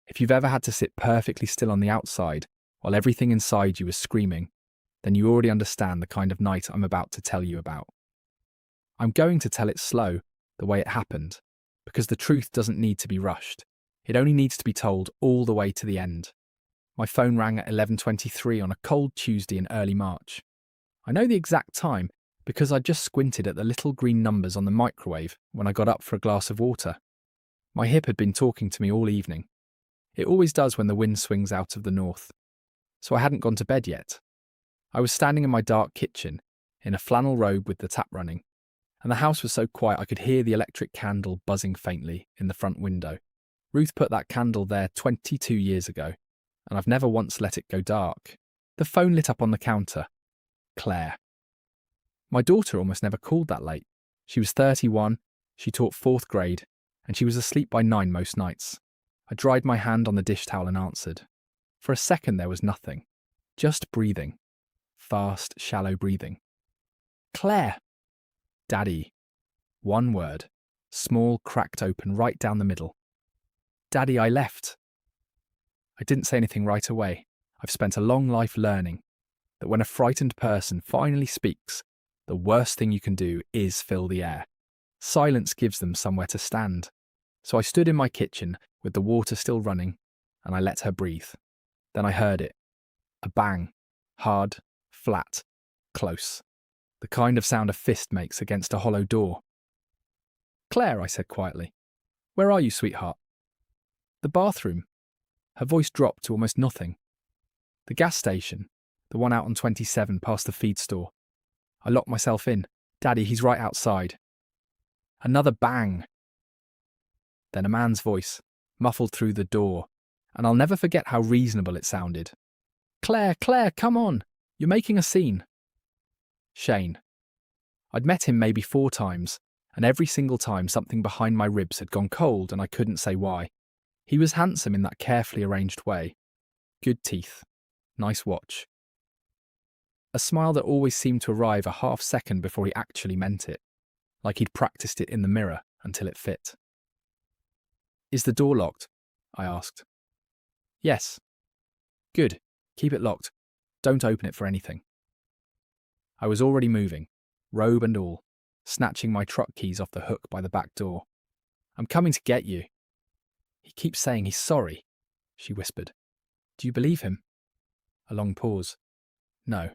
If you've ever had to sit perfectly still on the outside while everything inside you is screaming, then you already understand the kind of night I'm about to tell you about. I'm going to tell it slow, the way it happened, because the truth doesn't need to be rushed. It only needs to be told all the way to the end. My phone rang at 11:23 on a cold Tuesday in early March. I know the exact time because I just squinted at the little green numbers on the microwave when I got up for a glass of water. My hip had been talking to me all evening. It always does when the wind swings out of the north. So I hadn't gone to bed yet. I was standing in my dark kitchen, in a flannel robe with the tap running, and the house was so quiet I could hear the electric candle buzzing faintly in the front window. Ruth put that candle there 22 years ago, and I've never once let it go dark. The phone lit up on the counter. Claire. My daughter almost never called that late. She was 31, she taught 4th grade, and she was asleep by 9 most nights. I dried my hand on the dish towel and answered. For a second there was nothing. Just breathing. Fast, shallow breathing. Claire. Daddy. One word. Small, cracked open right down the middle. Daddy, I left. I didn't say anything right away. I've spent a long life learning that when a frightened person finally speaks, the worst thing you can do is fill the air. Silence gives them somewhere to stand. So I stood in my kitchen with the water still running, and I let her breathe. Then I heard it. A bang. Hard, flat, close. The kind of sound a fist makes against a hollow door. Claire, I said quietly. Where are you, sweetheart? The bathroom. Her voice dropped to almost nothing. The gas station, the one out on 27 past the feed store. I locked myself in. Daddy, he's right outside. Another bang. Then a man's voice, muffled through the door, and I'll never forget how reasonable it sounded. Claire, Claire, come on. You're making a scene. Shane. I'd met him maybe 4 times, and every single time something behind my ribs had gone cold and I couldn't say why. He was handsome in that carefully arranged way. Good teeth. Nice watch. A smile that always seemed to arrive a half second before he actually meant it, like he'd practiced it in the mirror until it fit. Is the door locked? I asked. Yes. Good. Keep it locked. Don't open it for anything. I was already moving, robe and all, snatching my truck keys off the hook by the back door. I'm coming to get you. He keeps saying he's sorry, she whispered. Do you believe him? A long pause. No.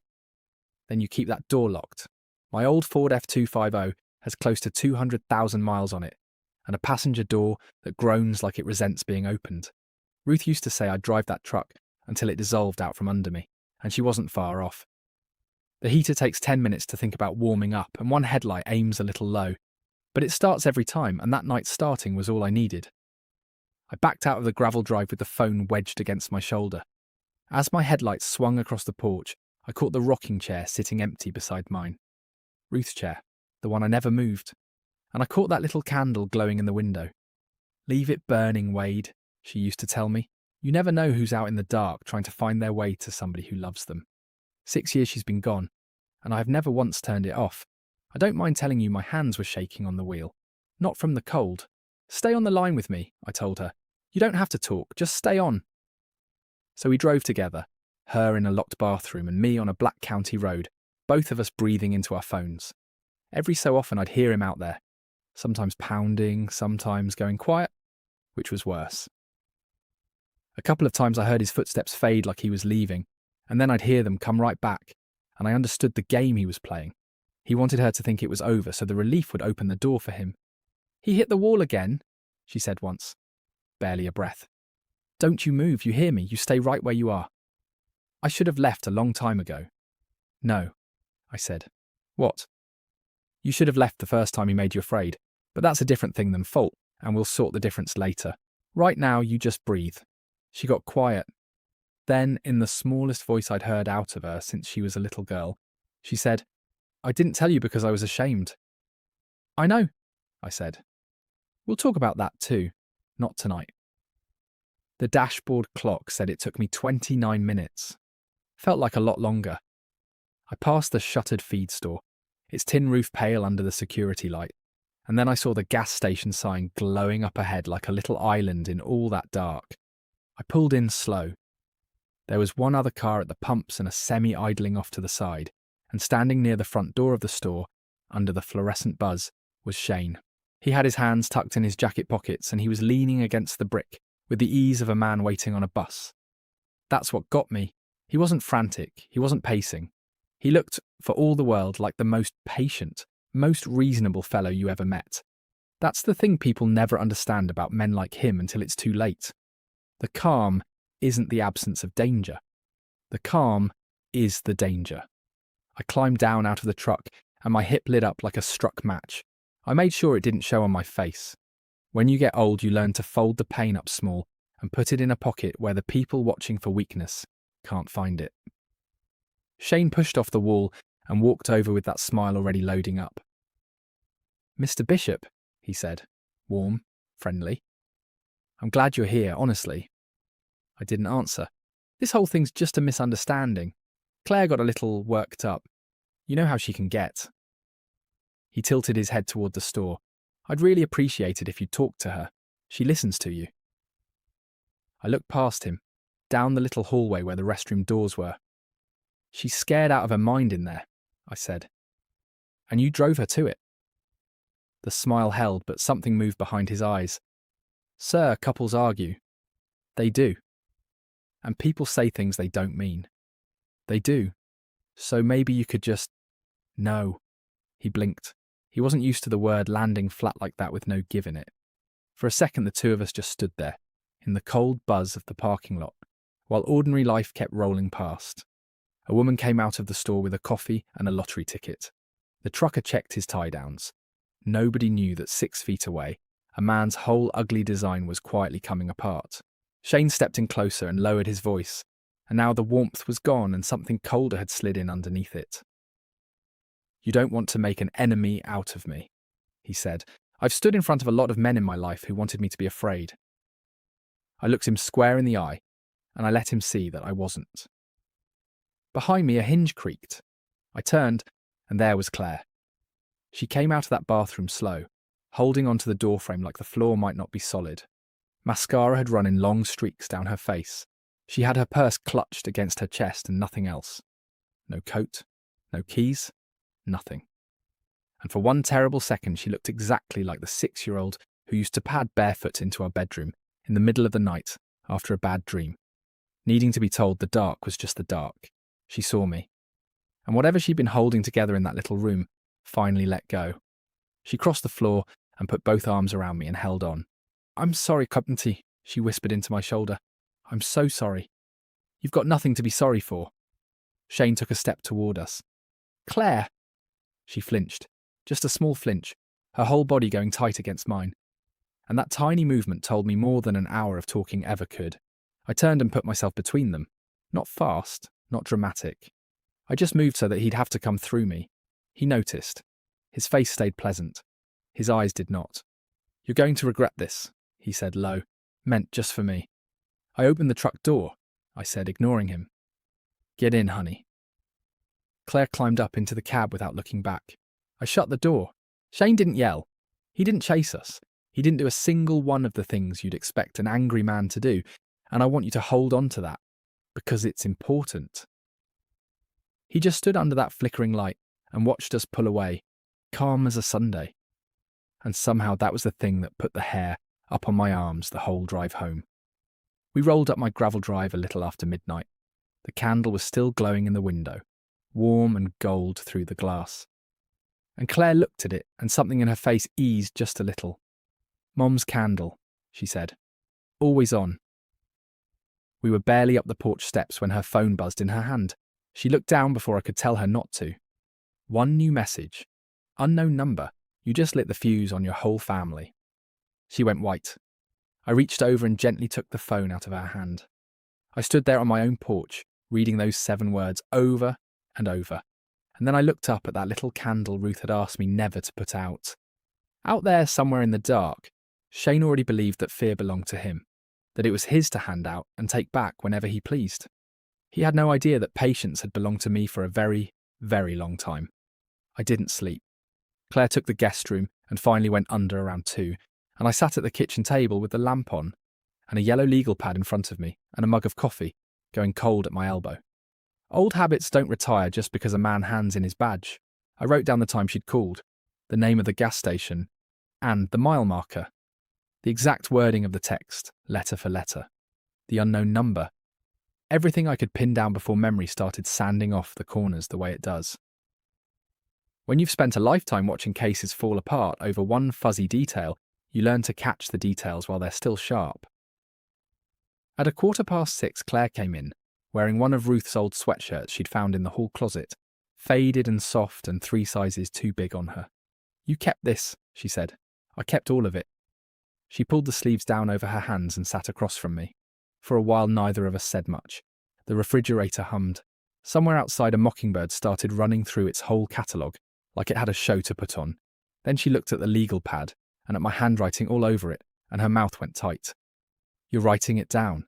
Then you keep that door locked. My old Ford F250 has close to 200,000 miles on it, and a passenger door that groans like it resents being opened. Ruth used to say I'd drive that truck until it dissolved out from under me, and she wasn't far off. The heater takes 10 minutes to think about warming up, and one headlight aims a little low, but it starts every time, and that night starting was all I needed. I backed out of the gravel drive with the phone wedged against my shoulder. As my headlights swung across the porch, I caught the rocking chair sitting empty beside mine. Ruth's chair, the one I never moved, and I caught that little candle glowing in the window. Leave it burning, Wade, she used to tell me. You never know who's out in the dark trying to find their way to somebody who loves them. 6 years she's been gone, and I have never once turned it off. I don't mind telling you my hands were shaking on the wheel. Not from the cold. Stay on the line with me, I told her. You don't have to talk, just stay on. So we drove together, her in a locked bathroom and me on a black county road, both of us breathing into our phones. Every so often I'd hear him out there, sometimes pounding, sometimes going quiet, which was worse. A couple of times I heard his footsteps fade like he was leaving, and then I'd hear them come right back, and I understood the game he was playing. He wanted her to think it was over so the relief would open the door for him. He hit the wall again, she said once. Barely a breath. Don't you move, you hear me, you stay right where you are. I should have left a long time ago. No, I said. What? You should have left the first time he made you afraid, but that's a different thing than fault, and we'll sort the difference later. Right now, you just breathe. She got quiet. Then, in the smallest voice I'd heard out of her since she was a little girl, she said, I didn't tell you because I was ashamed. I know, I said. We'll talk about that too, not tonight. The dashboard clock said it took me 29 minutes. Felt like a lot longer. I passed the shuttered feed store, its tin roof pale under the security light, and then I saw the gas station sign glowing up ahead like a little island in all that dark. I pulled in slow. There was one other car at the pumps and a semi idling off to the side, and standing near the front door of the store, under the fluorescent buzz, was Shane. He had his hands tucked in his jacket pockets and he was leaning against the brick with the ease of a man waiting on a bus. That's what got me. He wasn't frantic, he wasn't pacing. He looked, for all the world, like the most patient, most reasonable fellow you ever met. That's the thing people never understand about men like him until it's too late. The calm isn't the absence of danger. The calm is the danger. I climbed down out of the truck and my hip lit up like a struck match. I made sure it didn't show on my face. When you get old, you learn to fold the pain up small and put it in a pocket where the people watching for weakness can't find it. Shane pushed off the wall and walked over with that smile already loading up. "Mr. Bishop," he said, warm, friendly. "I'm glad you're here, honestly." I didn't answer. This whole thing's just a misunderstanding. Claire got a little worked up. You know how she can get. He tilted his head toward the store. "I'd really appreciate it if you'd talk to her. She listens to you." I looked past him, down the little hallway where the restroom doors were. "She's scared out of her mind in there," I said. "And you drove her to it." The smile held, but something moved behind his eyes. "Sir, couples argue." "They do. And people say things they don't mean." "They do. So maybe you could just—" "No." He blinked. He wasn't used to the word landing flat like that with no give in it. For a second, the two of us just stood there, in the cold buzz of the parking lot, while ordinary life kept rolling past. A woman came out of the store with a coffee and a lottery ticket. The trucker checked his tie-downs. Nobody knew that 6 feet away, a man's whole ugly design was quietly coming apart. Shane stepped in closer and lowered his voice, and now the warmth was gone and something colder had slid in underneath it. "You don't want to make an enemy out of me," he said. "I've stood in front of a lot of men in my life who wanted me to be afraid." I looked him square in the eye, and I let him see that I wasn't. Behind me, a hinge creaked. I turned, and there was Claire. She came out of that bathroom slow, holding onto the doorframe like the floor might not be solid. Mascara had run in long streaks down her face. She had her purse clutched against her chest and nothing else. No coat, no keys, nothing. And for one terrible second, she looked exactly like the 6-year-old who used to pad barefoot into our bedroom in the middle of the night after a bad dream, needing to be told the dark was just the dark. She saw me. And whatever she'd been holding together in that little room finally let go. She crossed the floor and put both arms around me and held on. "I'm sorry, Cupnty," she whispered into my shoulder. "I'm so sorry." "You've got nothing to be sorry for." Shane took a step toward us. "Claire!" She flinched, just a small flinch, her whole body going tight against mine. And that tiny movement told me more than an hour of talking ever could. I turned and put myself between them. Not fast, not dramatic. I just moved so that he'd have to come through me. He noticed. His face stayed pleasant. His eyes did not. "You're going to regret this," he said low, meant just for me. "I opened the truck door," I said, ignoring him. "Get in, honey." Claire climbed up into the cab without looking back. I shut the door. Shane didn't yell. He didn't chase us. He didn't do a single one of the things you'd expect an angry man to do, and I want you to hold on to that, because it's important. He just stood under that flickering light and watched us pull away, calm as a Sunday. And somehow that was the thing that put the hair up on my arms the whole drive home. We rolled up my gravel drive a little after midnight. The candle was still glowing in the window, warm and gold through the glass. And Claire looked at it, and something in her face eased just a little. "Mom's candle," she said. "Always on." We were barely up the porch steps when her phone buzzed in her hand. She looked down before I could tell her not to. One new message. Unknown number. You just lit the fuse on your whole family. She went white. I reached over and gently took the phone out of her hand. I stood there on my own porch, reading those 7 words over and over. And then I looked up at that little candle Ruth had asked me never to put out. Out there, somewhere in the dark, Shane already believed that fear belonged to him, that it was his to hand out and take back whenever he pleased. He had no idea that patience had belonged to me for a very, very long time. I didn't sleep. Claire took the guest room and finally went under around 2, and I sat at the kitchen table with the lamp on, and a yellow legal pad in front of me, and a mug of coffee, going cold at my elbow. Old habits don't retire just because a man hands in his badge. I wrote down the time she'd called, the name of the gas station, and the mile marker. The exact wording of the text, letter for letter. The unknown number. Everything I could pin down before memory started sanding off the corners the way it does. When you've spent a lifetime watching cases fall apart over one fuzzy detail, you learn to catch the details while they're still sharp. At 6:15, Claire came in, wearing one of Ruth's old sweatshirts she'd found in the hall closet, faded and soft and 3 sizes too big on her. "You kept this," she said. "I kept all of it." She pulled the sleeves down over her hands and sat across from me. For a while neither of us said much. The refrigerator hummed. Somewhere outside a mockingbird started running through its whole catalogue, like it had a show to put on. Then she looked at the legal pad, and at my handwriting all over it, and her mouth went tight. "You're writing it down?"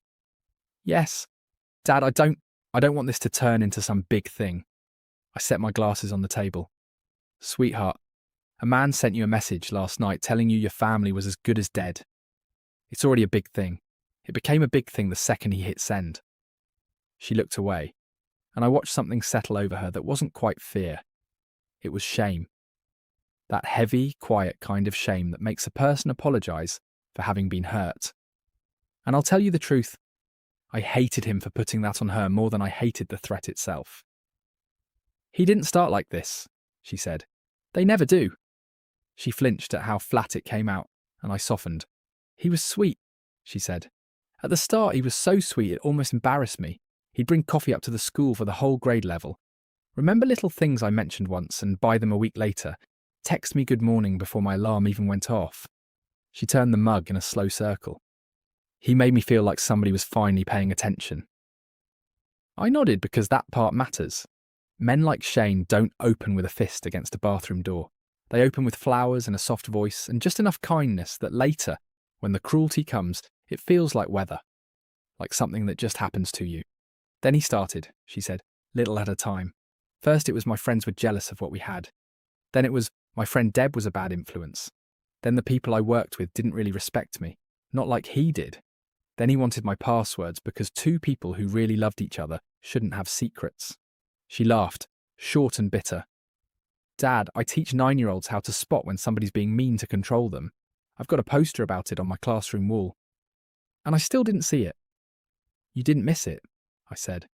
"Yes. Dad, I don't want this to turn into some big thing." I set my glasses on the table. "Sweetheart, a man sent you a message last night telling you your family was as good as dead. It's already a big thing. It became a big thing the second he hit send." She looked away, and I watched something settle over her that wasn't quite fear. It was shame. That heavy, quiet kind of shame that makes a person apologise for having been hurt. And I'll tell you the truth, I hated him for putting that on her more than I hated the threat itself. "He didn't start like this," she said. "They never do." She flinched at how flat it came out, and I softened. "He was sweet," she said. "At the start he was so sweet it almost embarrassed me. He'd bring coffee up to the school for the whole grade level. Remember little things I mentioned once and buy them a week later? Text me good morning before my alarm even went off." She turned the mug in a slow circle. "He made me feel like somebody was finally paying attention." I nodded because that part matters. Men like Shane don't open with a fist against a bathroom door. They open with flowers and a soft voice and just enough kindness that later, when the cruelty comes, it feels like weather. Like something that just happens to you. "Then he started," she said, "little at a time. First it was my friends were jealous of what we had. Then it was my friend Deb was a bad influence. Then the people I worked with didn't really respect me. Not like he did. Then he wanted my passwords because 2 people who really loved each other shouldn't have secrets." She laughed, short and bitter. "Dad, I teach 9-year-olds how to spot when somebody's being mean to control them. I've got a poster about it on my classroom wall." And I still didn't see it. "You didn't miss it," I said.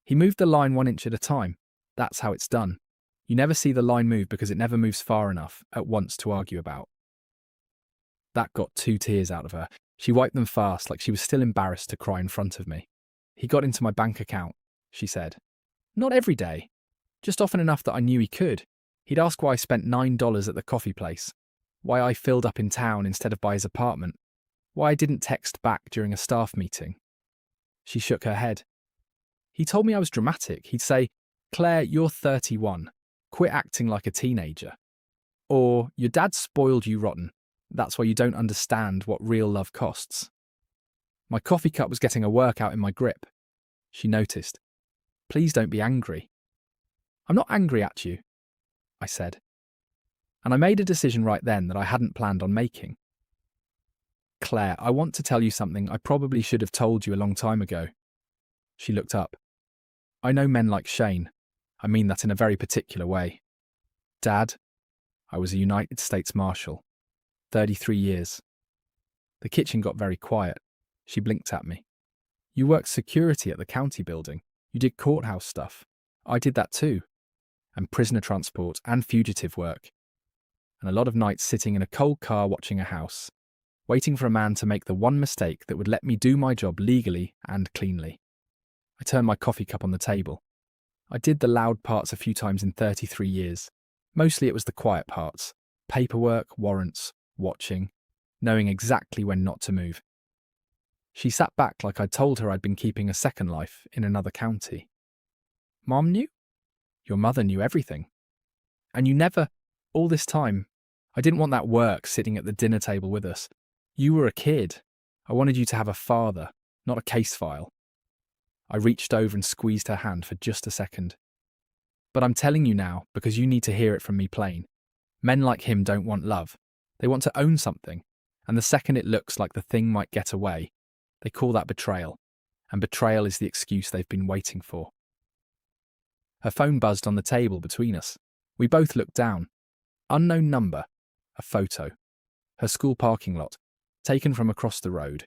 "He moved the line 1 inch at a time. That's how it's done. You never see the line move because it never moves far enough at once to argue about." That got 2 tears out of her. She wiped them fast like she was still embarrassed to cry in front of me. "He got into my bank account," she said. "Not every day. Just often enough that I knew he could. He'd ask why I spent $9 at the coffee place. Why I filled up in town instead of by his apartment. Why I didn't text back during a staff meeting." She shook her head. "He told me I was dramatic. He'd say, 'Claire, you're 31. Quit acting like a teenager.' Or, 'Your dad spoiled you rotten. That's why you don't understand what real love costs.'" My coffee cup was getting a workout in my grip. She noticed. "Please don't be angry." "I'm not angry at you," I said. And I made a decision right then that I hadn't planned on making. "Claire, I want to tell you something I probably should have told you a long time ago." She looked up. "I know men like Shane. I mean that in a very particular way. Dad, I was a United States Marshal. 33 years. The kitchen got very quiet. She blinked at me. "You worked security at the county building. You did courthouse stuff. I did that too. And prisoner transport and fugitive work. And a lot of nights sitting in a cold car watching a house, waiting for a man to make the one mistake that would let me do my job legally and cleanly." I turned my coffee cup on the table. I did the loud parts a few times in 33 years. Mostly it was the quiet parts. Paperwork, warrants, watching, knowing exactly when not to move. She sat back like I'd told her I'd been keeping a second life in another county. "Mom knew? Your mother knew everything. And you never, all this time, I didn't want that work sitting at the dinner table with us. You were a kid. I wanted you to have a father, not a case file." I reached over and squeezed her hand for just a second. "But I'm telling you now because you need to hear it from me plain. Men like him don't want love. They want to own something. And the second it looks like the thing might get away, They call that betrayal, and betrayal is the excuse they've been waiting for. Her phone buzzed on the table between us. We both looked down. Unknown number. A photo. Her school parking lot, taken from across the road.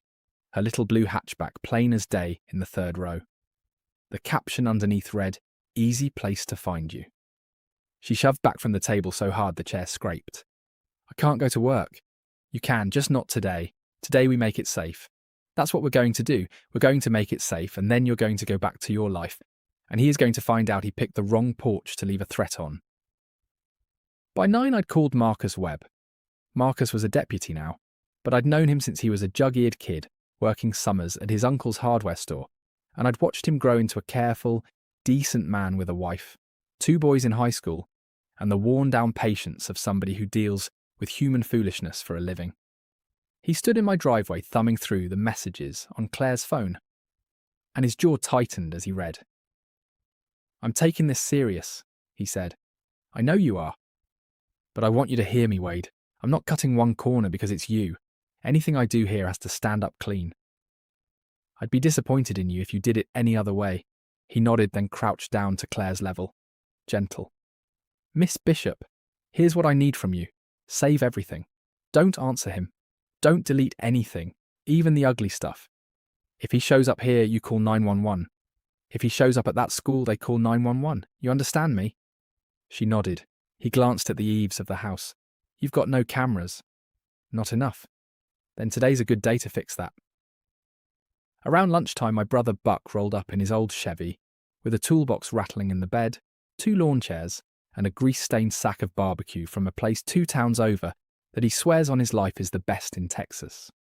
Her little blue hatchback, plain as day, in the third row. The caption underneath read, "Easy place to find you." She shoved back from the table so hard the chair scraped. "I can't go to work." "You can, just not today. Today we make it safe. That's what we're going to do. We're going to make it safe, and then you're going to go back to your life. And he is going to find out he picked the wrong porch to leave a threat on." By 9, I'd called Marcus Webb. Marcus was a deputy now, but I'd known him since he was a jug-eared kid, working summers at his uncle's hardware store, and I'd watched him grow into a careful, decent man with a wife, 2 boys in high school, and the worn-down patience of somebody who deals with human foolishness for a living. He stood in my driveway thumbing through the messages on Claire's phone, and his jaw tightened as he read. "I'm taking this serious," he said. "I know you are. But I want you to hear me, Wade. I'm not cutting one corner because it's you. Anything I do here has to stand up clean. I'd be disappointed in you if you did it any other way." He nodded, then crouched down to Claire's level. Gentle. "Miss Bishop, here's what I need from you. Save everything. Don't answer him. Don't delete anything, even the ugly stuff. If he shows up here, you call 911. If he shows up at that school, they call 911. You understand me?" She nodded. He glanced at the eaves of the house. "You've got no cameras." "Not enough." "Then today's a good day to fix that." Around lunchtime, my brother Buck rolled up in his old Chevy, with a toolbox rattling in the bed, 2 lawn chairs, and a grease-stained sack of barbecue from a place 2 towns over that he swears on his life is the best in Texas.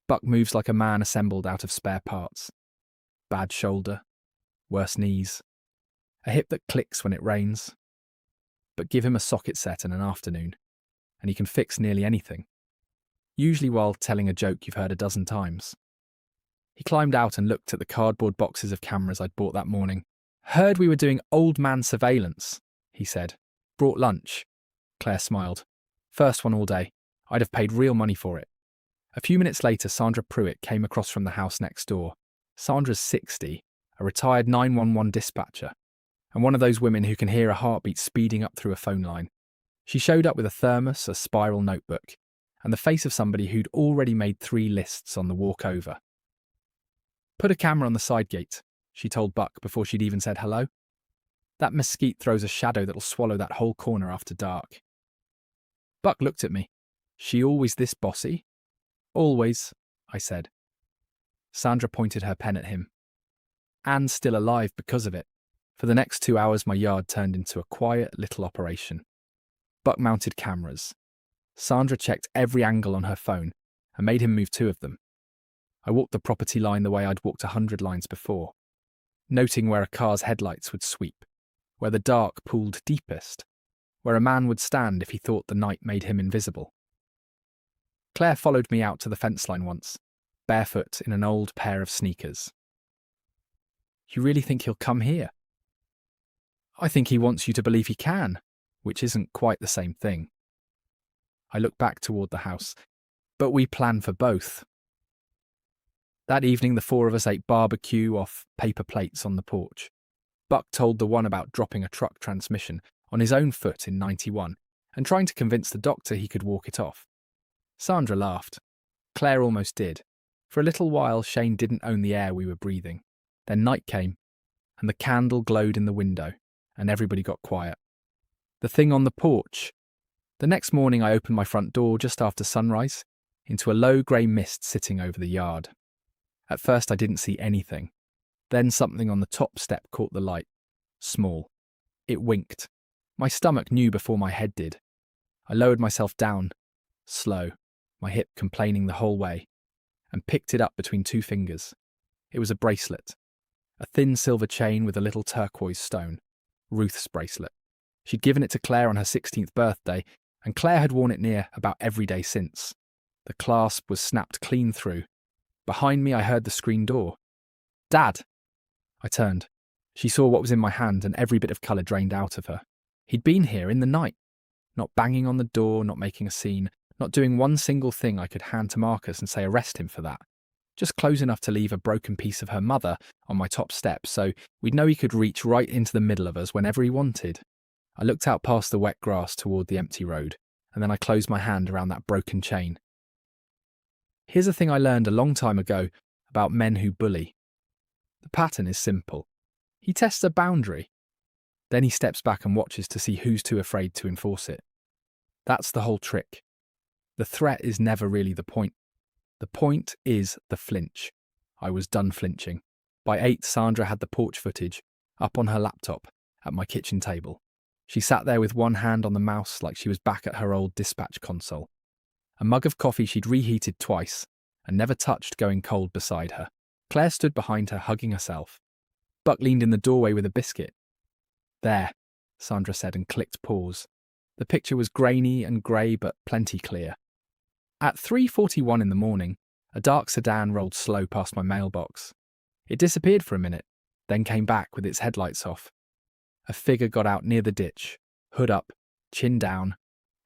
Buck moves like a man assembled out of spare parts. Bad shoulder, worse knees, a hip that clicks when it rains. But give him a socket set and an afternoon, and he can fix nearly anything, usually while telling a joke you've heard a dozen times. He climbed out and looked at the cardboard boxes of cameras I'd bought that morning. "Heard we were doing old man surveillance," he said. "Brought lunch." Claire smiled. "First one all day. I'd have paid real money for it." A few minutes later, Sandra Pruitt came across from the house next door. Sandra's 60, a retired 911 dispatcher, and one of those women who can hear a heartbeat speeding up through a phone line. She showed up with a thermos, a spiral notebook, and the face of somebody who'd already made 3 lists on the walk over. "Put a camera on the side gate," she told Buck before she'd even said hello. "That mesquite throws a shadow that'll swallow that whole corner after dark." Buck looked at me. "She always this bossy?" "Always," I said. Sandra pointed her pen at him. "Anne's still alive because of it." For the next 2 hours, my yard turned into a quiet little operation. Buck mounted cameras. Sandra checked every angle on her phone and made him move 2 of them. I walked the property line the way I'd walked 100 lines before, noting where a car's headlights would sweep, where the dark pooled deepest, where a man would stand if he thought the night made him invisible. Claire followed me out to the fence line once, barefoot in an old pair of sneakers. "You really think he'll come here?" "I think he wants you to believe he can, which isn't quite the same thing." I looked back toward the house, but we planned for both. That evening, the 4 of us ate barbecue off paper plates on the porch. Buck told the one about dropping a truck transmission on his own foot in '91 and trying to convince the doctor he could walk it off. Sandra laughed. Claire almost did. For a little while, Shane didn't own the air we were breathing. Then night came, and the candle glowed in the window, and everybody got quiet. The thing on the porch. The next morning, I opened my front door just after sunrise into a low grey mist sitting over the yard. At first, I didn't see anything. Then something on the top step caught the light. Small. It winked. My stomach knew before my head did. I lowered myself down, slow, my hip complaining the whole way, and picked it up between 2 fingers. It was a bracelet. A thin silver chain with a little turquoise stone. Ruth's bracelet. She'd given it to Claire on her 16th birthday, and Claire had worn it near about every day since. The clasp was snapped clean through. Behind me, I heard the screen door. "Dad!" I turned. She saw what was in my hand, and every bit of colour drained out of her. He'd been here in the night. Not banging on the door, not making a scene, not doing one single thing I could hand to Marcus and say arrest him for that. just close enough to leave a broken piece of her mother on my top step, so we'd know he could reach right into the middle of us whenever he wanted. I looked out past the wet grass toward the empty road, and then I closed my hand around that broken chain. Here's a thing I learned a long time ago about men who bully. The pattern is simple. He tests a boundary. Then he steps back and watches to see who's too afraid to enforce it. That's the whole trick. The threat is never really the point. The point is the flinch. I was done flinching. By 8, Sandra had the porch footage up on her laptop at my kitchen table. She sat there with one hand on the mouse like she was back at her old dispatch console. A mug of coffee she'd reheated twice and never touched going cold beside her. Claire stood behind her, hugging herself. Buck leaned in the doorway with a biscuit. "There," Sandra said and clicked pause. The picture was grainy and grey but plenty clear. At 3:41 in the morning, a dark sedan rolled slow past my mailbox. It disappeared for a minute, then came back with its headlights off. A figure got out near the ditch, hood up, chin down,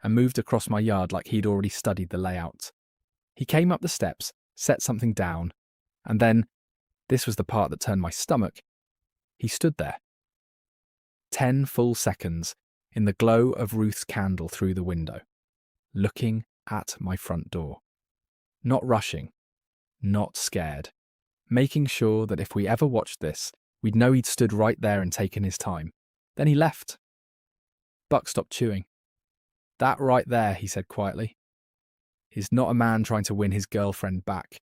and moved across my yard like he'd already studied the layout. He came up the steps, set something down, and then, this was the part that turned my stomach, he stood there. 10 full seconds in the glow of Ruth's candle through the window, looking at my front door. Not rushing, not scared, making sure that if we ever watched this, we'd know he'd stood right there and taken his time. Then he left. Buck stopped chewing. "That right there," he said quietly, "is not a man trying to win his girlfriend back."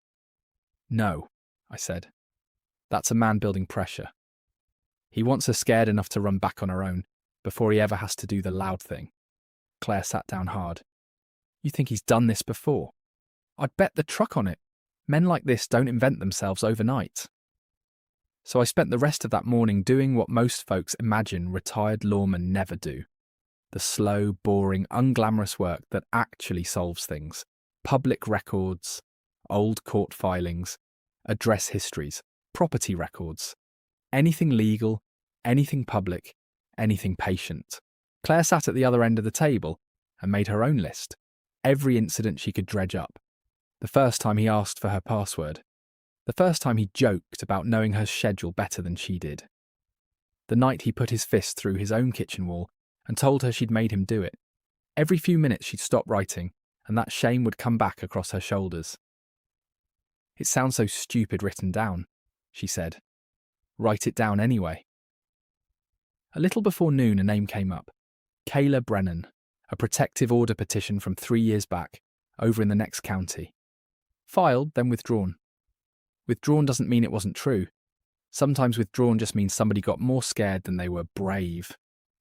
"No," I said. "That's a man building pressure. He wants her scared enough to run back on her own before he ever has to do the loud thing." Claire sat down hard. "You think he's done this before?" "I'd bet the truck on it. Men like this don't invent themselves overnight." So I spent the rest of that morning doing what most folks imagine retired lawmen never do. The slow, boring, unglamorous work that actually solves things. Public records, old court filings, address histories, property records. Anything legal, anything public, anything patient. Claire sat at the other end of the table and made her own list. Every incident she could dredge up. The first time he asked for her password. The first time he joked about knowing her schedule better than she did. The night he put his fist through his own kitchen wall and told her she'd made him do it. Every few minutes she'd stop writing, and that shame would come back across her shoulders. "It sounds so stupid written down," she said. "Write it down anyway." A little before noon a name came up. Kayla Brennan, a protective order petition from 3 years back, over in the next county. Filed, then withdrawn. Withdrawn doesn't mean it wasn't true. Sometimes withdrawn just means somebody got more scared than they were brave.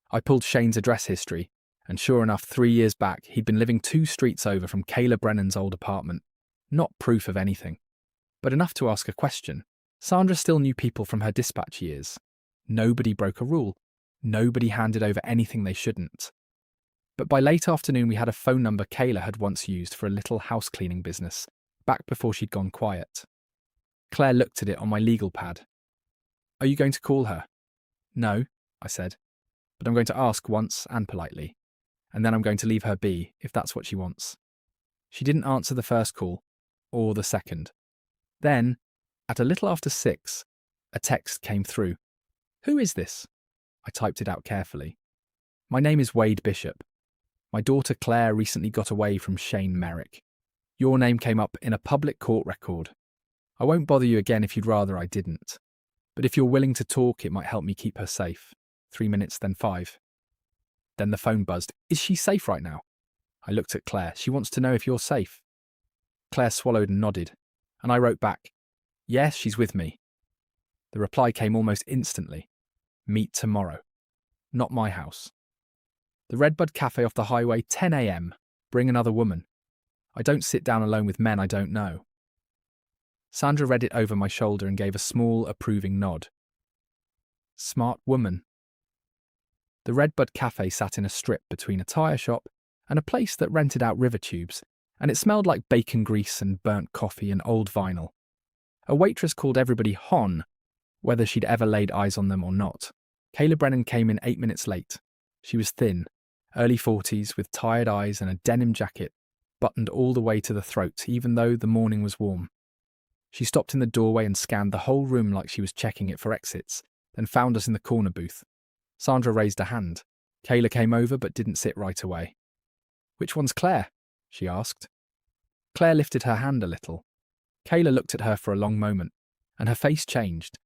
I pulled Shane's address history, and sure enough, 3 years back, he'd been living 2 streets over from Kayla Brennan's old apartment. Not proof of anything, but enough to ask a question. Sandra still knew people from her dispatch years. Nobody broke a rule. Nobody handed over anything they shouldn't. But by late afternoon, we had a phone number Kayla had once used for a little house cleaning business, back before she'd gone quiet. Claire looked at it on my legal pad. "Are you going to call her?" "No," I said, "but I'm going to ask once and politely, and then I'm going to leave her be, if that's what she wants." She didn't answer the first call, or the second. Then, at a little after 6, a text came through. "Who is this?" I typed it out carefully. "My name is Wade Bishop. My daughter Claire recently got away from Shane Merrick. Your name came up in a public court record. I won't bother you again if you'd rather I didn't. But if you're willing to talk, it might help me keep her safe. 3 minutes, then 5. Then the phone buzzed. "Is she safe right now?" I looked at Claire. "She wants to know if you're safe." Claire swallowed and nodded, and I wrote back, "Yes, she's with me." The reply came almost instantly. "Meet tomorrow. Not my house. The Redbud Cafe off the highway, 10 a.m. Bring another woman. I don't sit down alone with men I don't know." Sandra read it over my shoulder and gave a small, approving nod. Smart woman. The Redbud Cafe sat in a strip between a tyre shop and a place that rented out river tubes, and it smelled like bacon grease and burnt coffee and old vinyl. A waitress called everybody Hon, whether she'd ever laid eyes on them or not. Kayla Brennan came in 8 minutes late. She was thin, early 40s, with tired eyes and a denim jacket buttoned all the way to the throat, even though the morning was warm. She stopped in the doorway and scanned the whole room like she was checking it for exits, then found us in the corner booth. Sandra raised a hand. Kayla came over but didn't sit right away. "Which one's Claire?" she asked. Claire lifted her hand a little. Kayla looked at her for a long moment, and her face changed,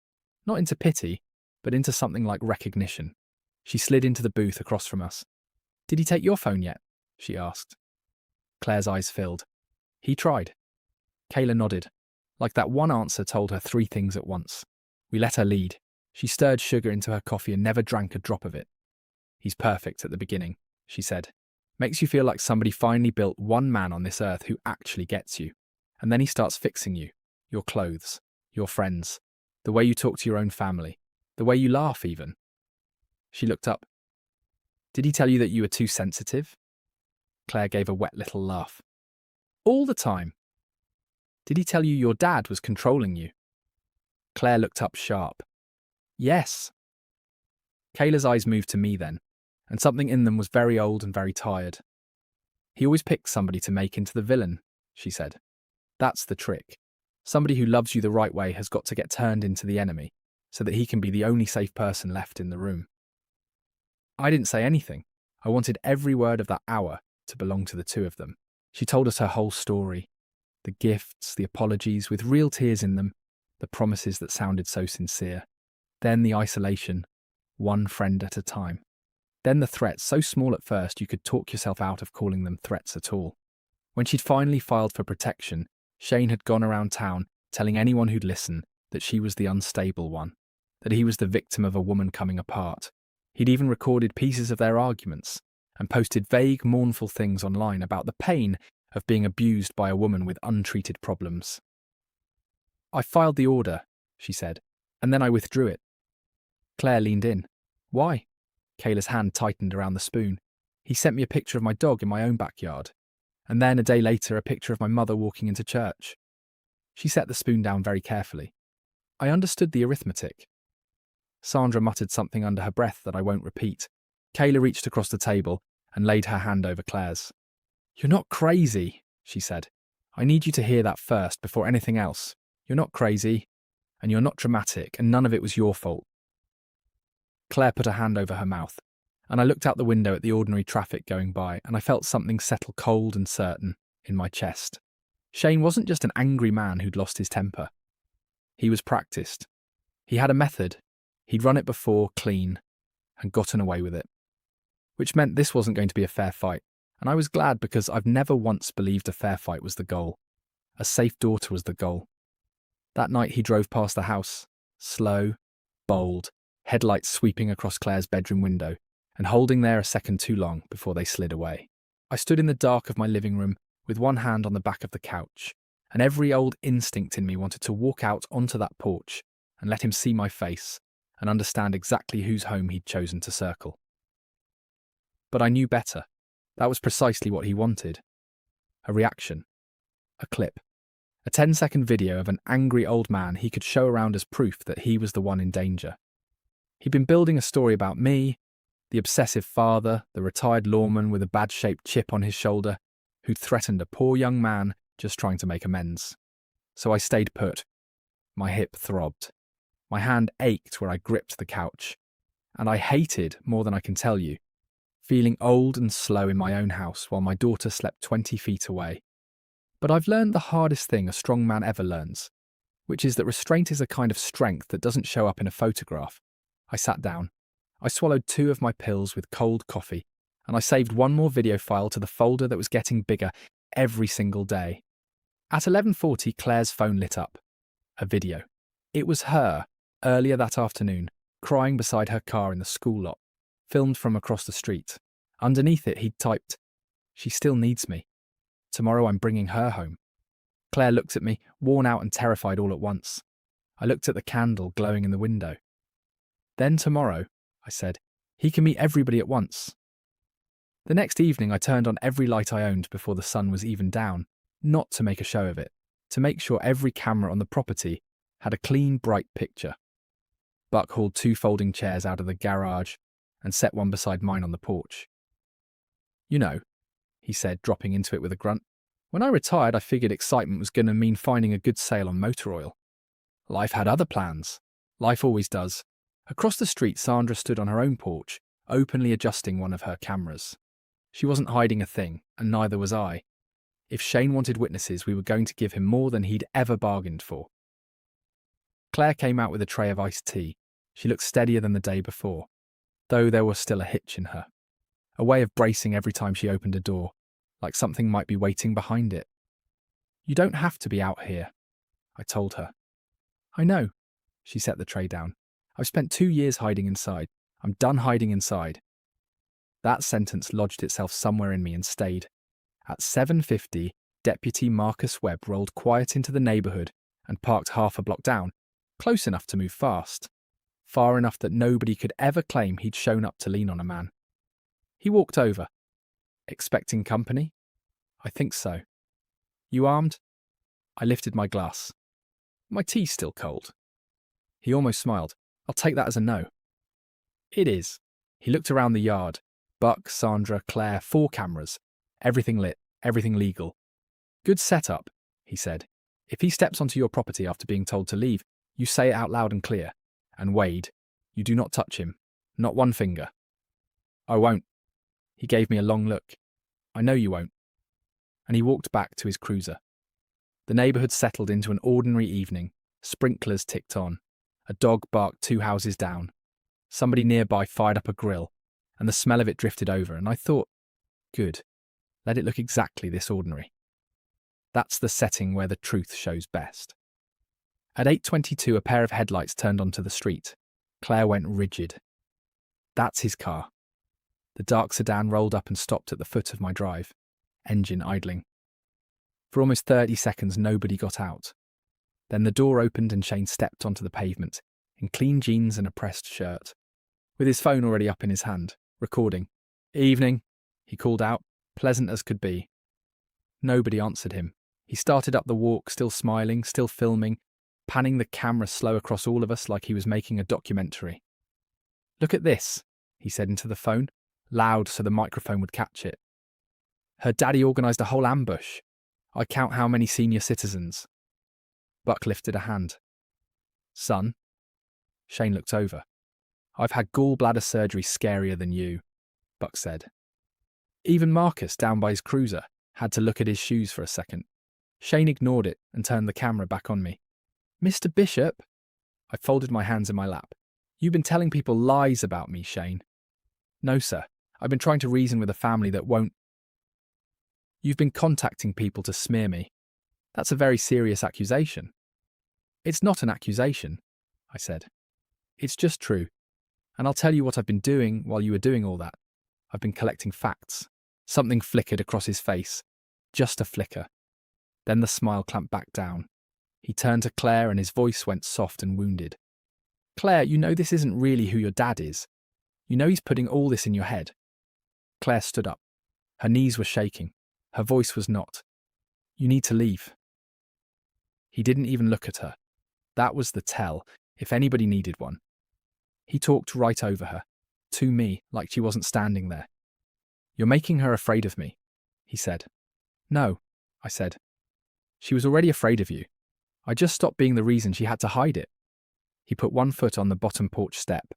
not into pity, but into something like recognition. She slid into the booth across from us. "Did he take your phone yet?" she asked. Claire's eyes filled. "He tried." Kayla nodded, like that one answer told her 3 things at once. We let her lead. She stirred sugar into her coffee and never drank a drop of it. "He's perfect at the beginning," she said. "Makes you feel like somebody finally built one man on this earth who actually gets you. And then he starts fixing you, your clothes, your friends, the way you talk to your own family, the way you laugh even." She looked up. "Did he tell you that you were too sensitive?" Claire gave a wet little laugh. "All the time." "Did he tell you your dad was controlling you?" Claire looked up sharp. "Yes." Kayla's eyes moved to me then, and something in them was very old and very tired. "He always picks somebody to make into the villain," she said. "That's the trick. Somebody who loves you the right way has got to get turned into the enemy, so that he can be the only safe person left in the room." I didn't say anything. I wanted every word of that hour to belong to the 2 of them. She told us her whole story. The gifts, the apologies with real tears in them, the promises that sounded so sincere. Then the isolation, one friend at a time. Then the threats, so small at first you could talk yourself out of calling them threats at all. When she'd finally filed for protection, Shane had gone around town telling anyone who'd listen that she was the unstable one, that he was the victim of a woman coming apart. He'd even recorded pieces of their arguments and posted vague, mournful things online about the pain of being abused by a woman with untreated problems. "I filed the order," she said, "and then I withdrew it." Claire leaned in. "Why?" Kayla's hand tightened around the spoon. "He sent me a picture of my dog in my own backyard, and then a day later a picture of my mother walking into church." She set the spoon down very carefully. I understood the arithmetic. Sandra muttered something under her breath that I won't repeat. Kayla reached across the table and laid her hand over Claire's. "You're not crazy," she said. "I need you to hear that first before anything else. You're not crazy, and you're not dramatic, and none of it was your fault." Claire put a hand over her mouth, and I looked out the window at the ordinary traffic going by, and I felt something settle cold and certain in my chest. Shane wasn't just an angry man who'd lost his temper. He was practiced. He had a method. He'd run it before, clean, and gotten away with it. Which meant this wasn't going to be a fair fight, and I was glad because I've never once believed a fair fight was the goal. A safe daughter was the goal. That night he drove past the house, slow, bold, headlights sweeping across Claire's bedroom window, and holding there a second too long before they slid away. I stood in the dark of my living room with one hand on the back of the couch, and every old instinct in me wanted to walk out onto that porch and let him see my face and understand exactly whose home he'd chosen to circle. But I knew better. That was precisely what he wanted. A reaction. A clip. A 10-second video of an angry old man he could show around as proof that he was the one in danger. He'd been building a story about me, the obsessive father, the retired lawman with a bad-shaped chip on his shoulder, who'd threatened a poor young man just trying to make amends. So I stayed put. My hip throbbed. My hand ached where I gripped the couch. And I hated, more than I can tell you, feeling old and slow in my own house while my daughter slept 20 feet away. But I've learned the hardest thing a strong man ever learns, which is that restraint is a kind of strength that doesn't show up in a photograph. I sat down. I swallowed 2 of my pills with cold coffee, and I saved one more video file to the folder that was getting bigger every single day. At 11:40, Claire's phone lit up. A video. It was her, earlier that afternoon, crying beside her car in the school lot, filmed from across the street. Underneath it, he'd typed, "She still needs me. Tomorrow I'm bringing her home." Claire looked at me, worn out and terrified all at once. I looked at the candle glowing in the window. "Then tomorrow," I said, "he can meet everybody at once." The next evening I turned on every light I owned before the sun was even down, not to make a show of it, to make sure every camera on the property had a clean, bright picture. Buck hauled 2 folding chairs out of the garage and set one beside mine on the porch. "You know," he said, dropping into it with a grunt, When I retired, I figured excitement was going to mean finding a good sale on motor oil. Life had other plans. Life always does. Across the street, Sandra stood on her own porch, openly adjusting one of her cameras. She wasn't hiding a thing, and neither was I. If Shane wanted witnesses, we were going to give him more than he'd ever bargained for. Claire came out with a tray of iced tea. She looked steadier than the day before, though there was still a hitch in her. A way of bracing every time she opened a door, like something might be waiting behind it. You don't have to be out here, I told her. I know. She set the tray down. I've spent 2 years hiding inside. I'm done hiding inside. That sentence lodged itself somewhere in me and stayed. At 7:50, Deputy Marcus Webb rolled quiet into the neighbourhood and parked half a block down, close enough to move fast, far enough that nobody could ever claim he'd shown up to lean on a man. He walked over. Expecting company? I think so. You armed? I lifted my glass. My tea's still cold. He almost smiled. I'll take that as a no. It is. He looked around the yard. Buck, Sandra, Claire, 4 cameras. Everything lit, everything legal. Good setup, he said. If he steps onto your property after being told to leave, you say it out loud and clear. And Wade, you do not touch him. Not one finger. I won't. He gave me a long look. I know you won't. And he walked back to his cruiser. The neighbourhood settled into an ordinary evening. Sprinklers ticked on. A dog barked 2 houses down. Somebody nearby fired up a grill, and the smell of it drifted over, and I thought, good, let it look exactly this ordinary. That's the setting where the truth shows best. At 8:22, a pair of headlights turned onto the street. Claire went rigid. That's his car. The dark sedan rolled up and stopped at the foot of my drive, engine idling. For almost 30 seconds, nobody got out. Then the door opened and Shane stepped onto the pavement, in clean jeans and a pressed shirt, with his phone already up in his hand, recording. Evening, he called out, pleasant as could be. Nobody answered him. He started up the walk, still smiling, still filming, panning the camera slow across all of us like he was making a documentary. Look at this, he said into the phone, loud so the microphone would catch it. Her daddy organised a whole ambush. I count how many senior citizens. Buck lifted a hand. Son? Shane looked over. I've had gallbladder surgery scarier than you, Buck said. Even Marcus, down by his cruiser, had to look at his shoes for a second. Shane ignored it and turned the camera back on me. Mr. Bishop? I folded my hands in my lap. You've been telling people lies about me, Shane. No, sir. I've been trying to reason with a family that won't. You've been contacting people to smear me. That's a very serious accusation. It's not an accusation, I said. It's just true. And I'll tell you what I've been doing while you were doing all that. I've been collecting facts. Something flickered across his face. Just a flicker. Then the smile clamped back down. He turned to Claire and his voice went soft and wounded. Claire, you know this isn't really who your dad is. You know he's putting all this in your head. Claire stood up. Her knees were shaking. Her voice was not. You need to leave. He didn't even look at her. That was the tell, if anybody needed one. He talked right over her, to me, like she wasn't standing there. You're making her afraid of me, he said. No, I said. She was already afraid of you. I just stopped being the reason she had to hide it. He put one foot on the bottom porch step.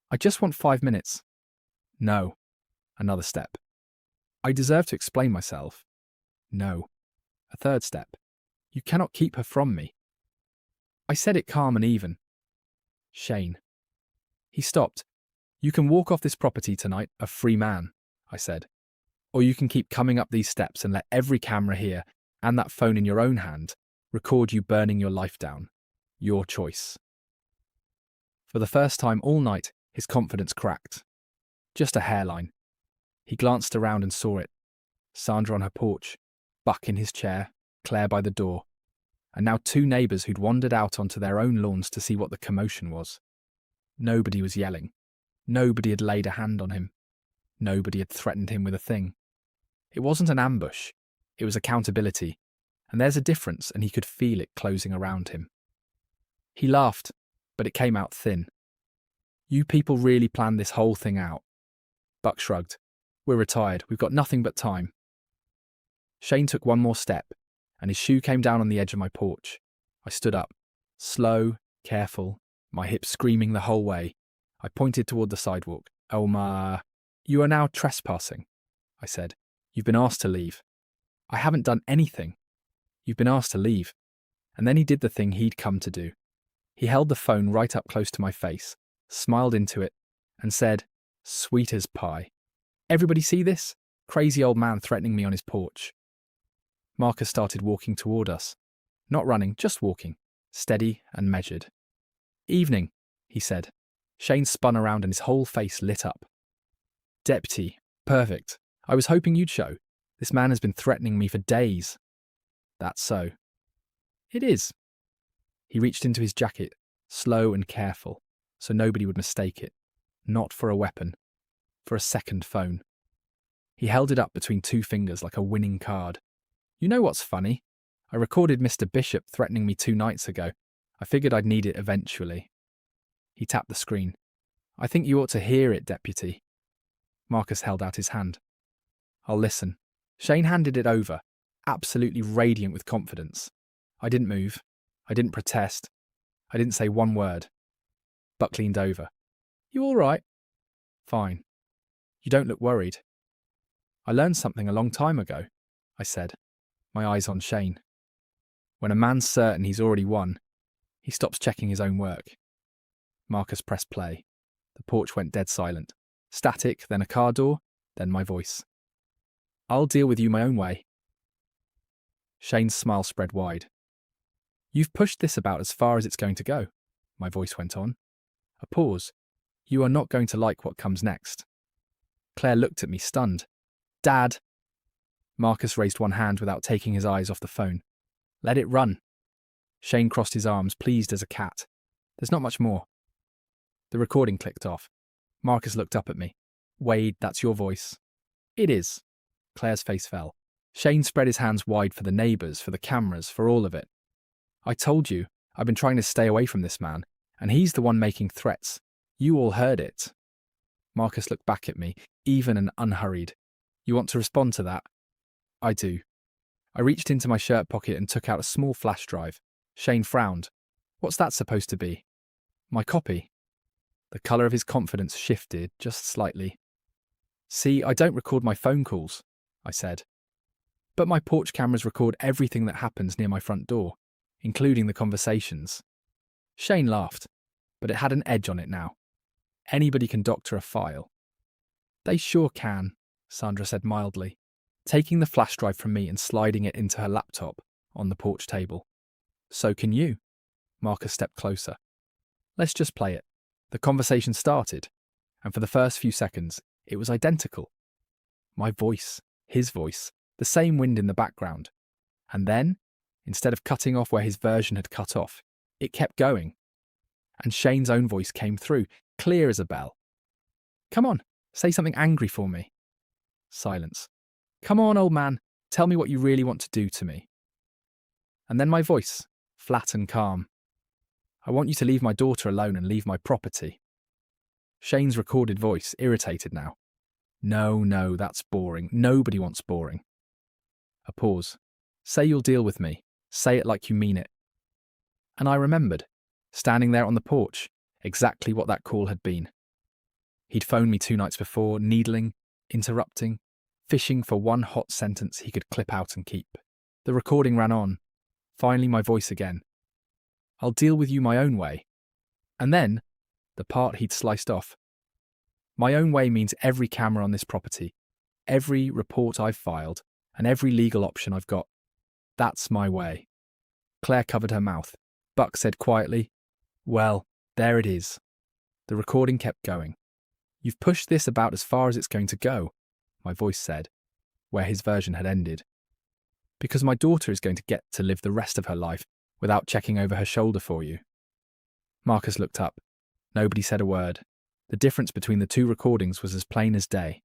I just want 5 minutes. No. Another step. I deserve to explain myself. No. A third step. You cannot keep her from me. I said it calm and even. Shane. He stopped. You can walk off this property tonight a free man, I said. Or you can keep coming up these steps and let every camera here, and that phone in your own hand, record you burning your life down. Your choice. For the first time all night, his confidence cracked. Just a hairline. He glanced around and saw it. Sandra on her porch, Buck in his chair, Claire by the door, and now 2 neighbours who'd wandered out onto their own lawns to see what the commotion was. Nobody was yelling. Nobody had laid a hand on him. Nobody had threatened him with a thing. It wasn't an ambush. It was accountability. And there's a difference, and he could feel it closing around him. He laughed, but it came out thin. You people really planned this whole thing out. Buck shrugged. We're retired. We've got nothing but time. Shane took one more step, and his shoe came down on the edge of my porch. I stood up, slow, careful, my hips screaming the whole way. I pointed toward the sidewalk. You are now trespassing, I said. You've been asked to leave. I haven't done anything. You've been asked to leave. And then he did the thing he'd come to do. He held the phone right up close to my face, smiled into it, and said, "Sweet as pie. Everybody see this? Crazy old man threatening me on his porch." Marcus started walking toward us. Not running, just walking, steady and measured. "Evening," he said. Shane spun around and his whole face lit up. "Deputy, perfect. I was hoping you'd show. This man has been threatening me for days." "That's so." "It is." He reached into his jacket, slow and careful, so nobody would mistake it. Not for a weapon, for a second phone. He held it up between two fingers like a winning card. "You know what's funny? I recorded Mr. Bishop threatening me 2 nights ago. I figured I'd need it eventually." He tapped the screen. "I think you ought to hear it, Deputy." Marcus held out his hand. "I'll listen." Shane handed it over, absolutely radiant with confidence. I didn't move. I didn't protest. I didn't say one word. Buck leaned over. "You all right?" "Fine." "You don't look worried." "I learned something a long time ago," I said, my eyes on Shane. When a man's certain he's already won, he stops checking his own work. Marcus pressed play. The porch went dead silent. Static, then a car door, then my voice. "I'll deal with you my own way." Shane's smile spread wide. "You've pushed this about as far as it's going to go," my voice went on. A pause. "You are not going to like what comes next." Claire looked at me, stunned. "Dad!" Marcus raised one hand without taking his eyes off the phone. "Let it run." Shane crossed his arms, pleased as a cat. "There's not much more." The recording clicked off. Marcus looked up at me. "Wade, that's your voice." "It is." Claire's face fell. Shane spread his hands wide for the neighbours, for the cameras, for all of it. "I told you, I've been trying to stay away from this man, and he's the one making threats. You all heard it." Marcus looked back at me, even and unhurried. "You want to respond to that?" "I do." I reached into my shirt pocket and took out a small flash drive. Shane frowned. "What's that supposed to be?" "My copy." The colour of his confidence shifted just slightly. "See, I don't record my phone calls," I said. "But my porch cameras record everything that happens near my front door, including the conversations." Shane laughed, but it had an edge on it now. "Anybody can doctor a file." "They sure can," Sandra said mildly, taking the flash drive from me and sliding it into her laptop on the porch table. "So can you." Marcus stepped closer. "Let's just play it." The conversation started, and for the first few seconds, it was identical. My voice, his voice, the same wind in the background. And then, instead of cutting off where his version had cut off, it kept going. And Shane's own voice came through, clear as a bell. "Come on, say something angry for me." Silence. "Come on, old man, tell me what you really want to do to me." And then my voice, flat and calm. "I want you to leave my daughter alone and leave my property." Shane's recorded voice, irritated now. No, that's boring. Nobody wants boring." A pause. "Say you'll deal with me. Say it like you mean it." And I remembered, standing there on the porch, exactly what that call had been. He'd phoned me 2 nights before, needling, interrupting, fishing for one hot sentence he could clip out and keep. The recording ran on. Finally my voice again. "I'll deal with you my own way." And then, the part he'd sliced off. "My own way means every camera on this property, every report I've filed, and every legal option I've got. That's my way." Claire covered her mouth. Buck said quietly, "Well, there it is." The recording kept going. "You've pushed this about as far as it's going to go," my voice said, where his version had ended. "Because my daughter is going to get to live the rest of her life without checking over her shoulder for you." Marcus looked up. Nobody said a word. The difference between the 2 recordings was as plain as day.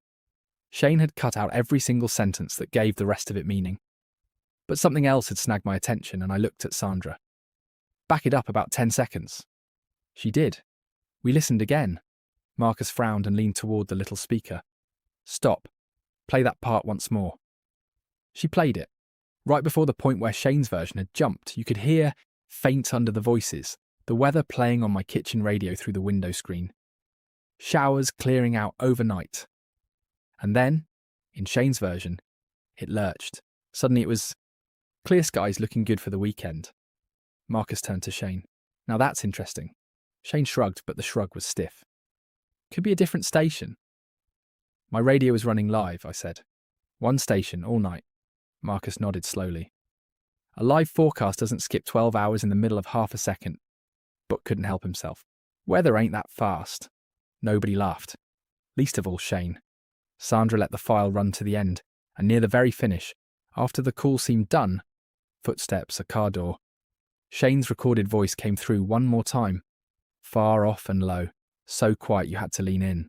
Shane had cut out every single sentence that gave the rest of it meaning. But something else had snagged my attention, and I looked at Sandra. "Back it up about 10 seconds. She did. We listened again. Marcus frowned and leaned toward the little speaker. "Stop. Play that part once more." She played it. Right before the point where Shane's version had jumped, you could hear, faint under the voices, the weather playing on my kitchen radio through the window screen. Showers clearing out overnight. And then, in Shane's version, it lurched. Suddenly it was clear skies looking good for the weekend. Marcus turned to Shane. Now that's interesting. Shane shrugged, but the shrug was stiff. Could be a different station. My radio is running live, I said. One station, all night. Marcus nodded slowly. A live forecast doesn't skip 12 hours in the middle of half a second. But couldn't help himself. Weather ain't that fast. Nobody laughed. Least of all Shane. Sandra let the file run to the end, and near the very finish, after the call seemed done, footsteps, a car door. Shane's recorded voice came through one more time. Far off and low. So quiet you had to lean in.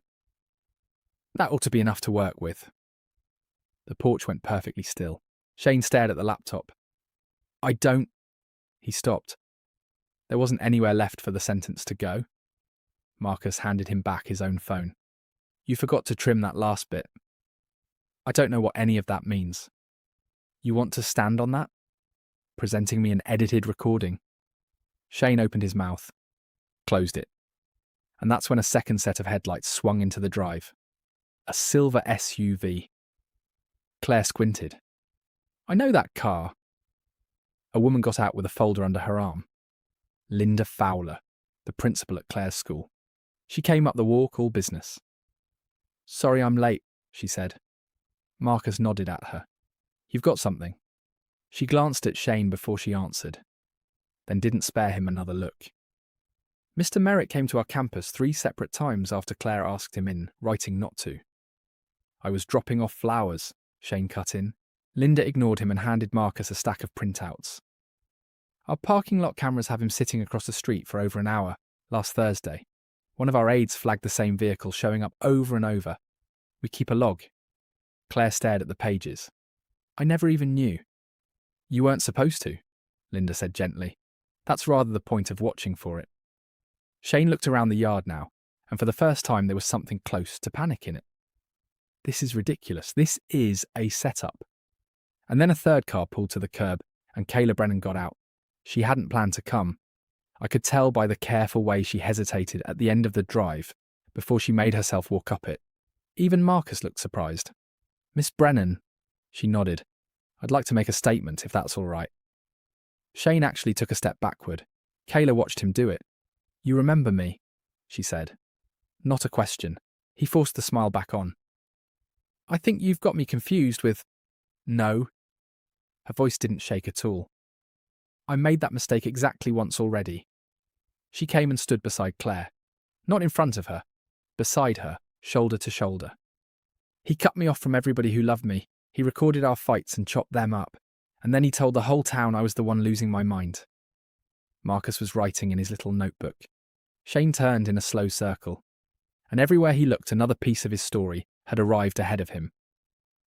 That ought to be enough to work with. The porch went perfectly still. Shane stared at the laptop. I don't... He stopped. There wasn't anywhere left for the sentence to go. Marcus handed him back his own phone. You forgot to trim that last bit. I don't know what any of that means. You want to stand on that? Presenting me an edited recording. Shane opened his mouth, closed it. And that's when a second set of headlights swung into the drive. A silver SUV. Claire squinted. I know that car. A woman got out with a folder under her arm. Linda Fowler, the principal at Claire's school. She came up the walk, all business. Sorry I'm late, she said. Marcus nodded at her. You've got something. She glanced at Shane before she answered, then didn't spare him another look. Mr. Merrick came to our campus 3 separate times after Claire asked him in, writing not to. I was dropping off flowers, Shane cut in. Linda ignored him and handed Marcus a stack of printouts. Our parking lot cameras have him sitting across the street for over an hour, last Thursday. One of our aides flagged the same vehicle showing up over and over. We keep a log. Claire stared at the pages. I never even knew. You weren't supposed to, Linda said gently. That's rather the point of watching for it. Shane looked around the yard now, and for the first time there was something close to panic in it. This is ridiculous. This is a setup. And then a third car pulled to the curb, and Kayla Brennan got out. She hadn't planned to come. I could tell by the careful way she hesitated at the end of the drive before she made herself walk up it. Even Marcus looked surprised. Miss Brennan, she nodded. I'd like to make a statement, if that's all right. Shane actually took a step backward. Kayla watched him do it. You remember me, she said. Not a question. He forced the smile back on. I think you've got me confused with... No. Her voice didn't shake at all. I made that mistake exactly once already. She came and stood beside Claire. Not in front of her. Beside her, shoulder to shoulder. He cut me off from everybody who loved me. He recorded our fights and chopped them up. And then he told the whole town I was the one losing my mind. Marcus was writing in his little notebook. Shane turned in a slow circle. And everywhere he looked, another piece of his story had arrived ahead of him.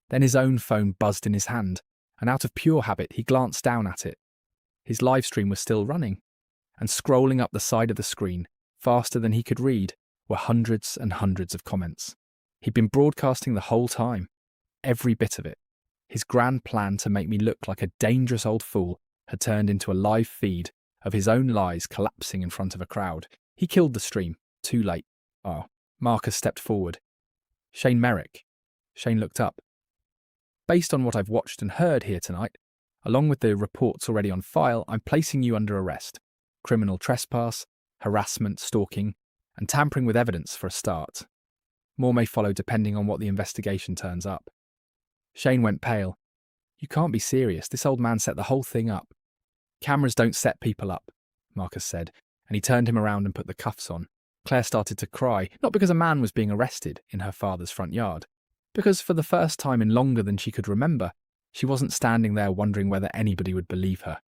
Then his own phone buzzed in his hand, and out of pure habit he glanced down at it. His live stream was still running, and scrolling up the side of the screen, faster than he could read, were hundreds and hundreds of comments. He'd been broadcasting the whole time, every bit of it. His grand plan to make me look like a dangerous old fool had turned into a live feed of his own lies collapsing in front of a crowd. He killed the stream, too late. Oh, Marcus stepped forward. Shane Merrick. Shane looked up. Based on what I've watched and heard here tonight, along with the reports already on file, I'm placing you under arrest. Criminal trespass, harassment, stalking, and tampering with evidence for a start. More may follow depending on what the investigation turns up. Shane went pale. You can't be serious. This old man set the whole thing up. Cameras don't set people up, Marcus said, and he turned him around and put the cuffs on. Claire started to cry, not because a man was being arrested in her father's front yard, because for the first time in longer than she could remember, she wasn't standing there wondering whether anybody would believe her.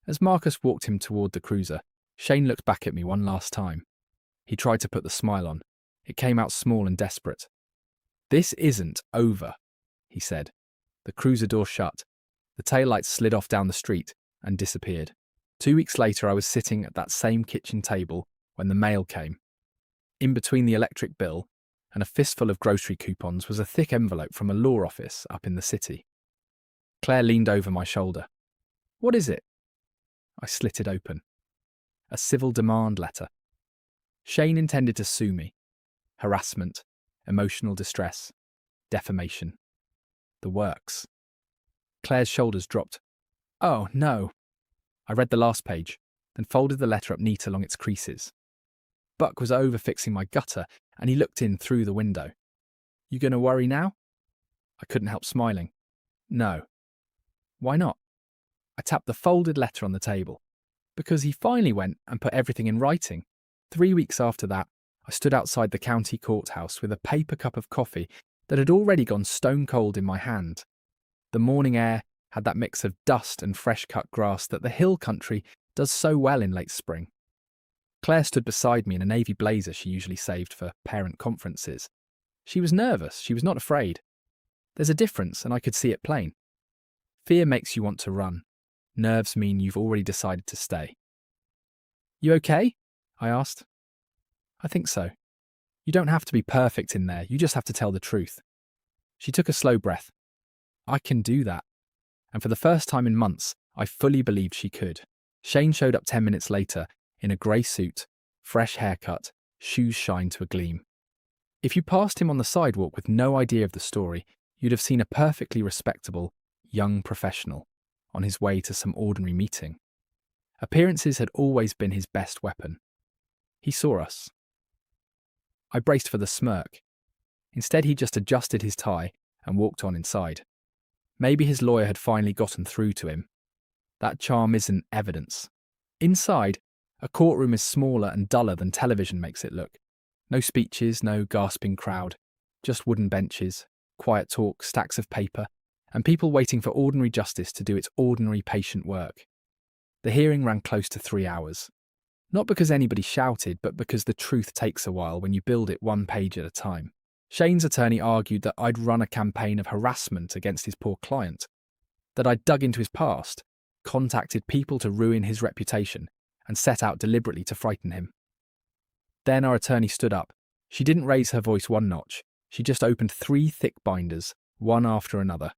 As Marcus walked him toward the cruiser, Shane looked back at me one last time. He tried to put the smile on. It came out small and desperate. This isn't over, he said. The cruiser door shut. The taillights slid off down the street and disappeared. 2 weeks later, I was sitting at that same kitchen table when the mail came. In between the electric bill and a fistful of grocery coupons was a thick envelope from a law office up in the city. Claire leaned over my shoulder. What is it? I slit it open. A civil demand letter. Shane intended to sue me. Harassment, emotional distress, defamation. The works. Claire's shoulders dropped. Oh, no. I read the last page, then folded the letter up neat along its creases. Buck was over-fixing my gutter, and he looked in through the window. You gonna worry now? I couldn't help smiling. No. Why not? I tapped the folded letter on the table. Because he finally went and put everything in writing. 3 weeks after that, I stood outside the county courthouse with a paper cup of coffee that had already gone stone cold in my hand. The morning air had that mix of dust and fresh-cut grass that the hill country does so well in late spring. Claire stood beside me in a navy blazer she usually saved for parent conferences. She was nervous, she was not afraid. There's a difference, and I could see it plain. Fear makes you want to run. Nerves mean you've already decided to stay. You okay? I asked. I think so. You don't have to be perfect in there, you just have to tell the truth. She took a slow breath. I can do that. And for the first time in months, I fully believed she could. Shane showed up 10 minutes later in a grey suit, fresh haircut, shoes shined to a gleam. If you passed him on the sidewalk with no idea of the story, you'd have seen a perfectly respectable, young professional on his way to some ordinary meeting. Appearances had always been his best weapon. He saw us. I braced for the smirk. Instead, he just adjusted his tie and walked on inside. Maybe his lawyer had finally gotten through to him. That charm isn't evidence. Inside, a courtroom is smaller and duller than television makes it look. No speeches, no gasping crowd, just wooden benches, quiet talk, stacks of paper, and people waiting for ordinary justice to do its ordinary patient work. The hearing ran close to 3 hours. Not because anybody shouted, but because the truth takes a while when you build it one page at a time. Shane's attorney argued that I'd run a campaign of harassment against his poor client, that I'd dug into his past, contacted people to ruin his reputation, and set out deliberately to frighten him. Then our attorney stood up. She didn't raise her voice one notch. She just opened 3 thick binders, one after another.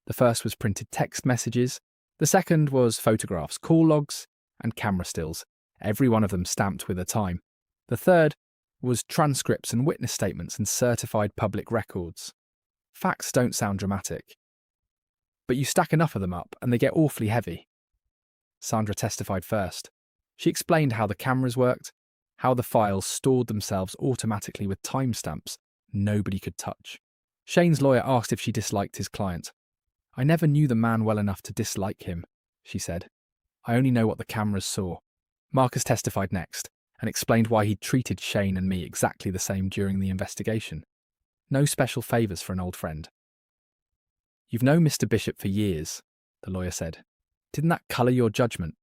The first was printed text messages. The second was photographs, call logs, and camera stills, every one of them stamped with a time. The third was transcripts and witness statements and certified public records. Facts don't sound dramatic. But you stack enough of them up and they get awfully heavy. Sandra testified first. She explained how the cameras worked, how the files stored themselves automatically with timestamps nobody could touch. Shane's lawyer asked if she disliked his client. I never knew the man well enough to dislike him, she said. I only know what the cameras saw. Marcus testified next and explained why he'd treated Shane and me exactly the same during the investigation. No special favours for an old friend. You've known Mr. Bishop for years, the lawyer said. Didn't that colour your judgment?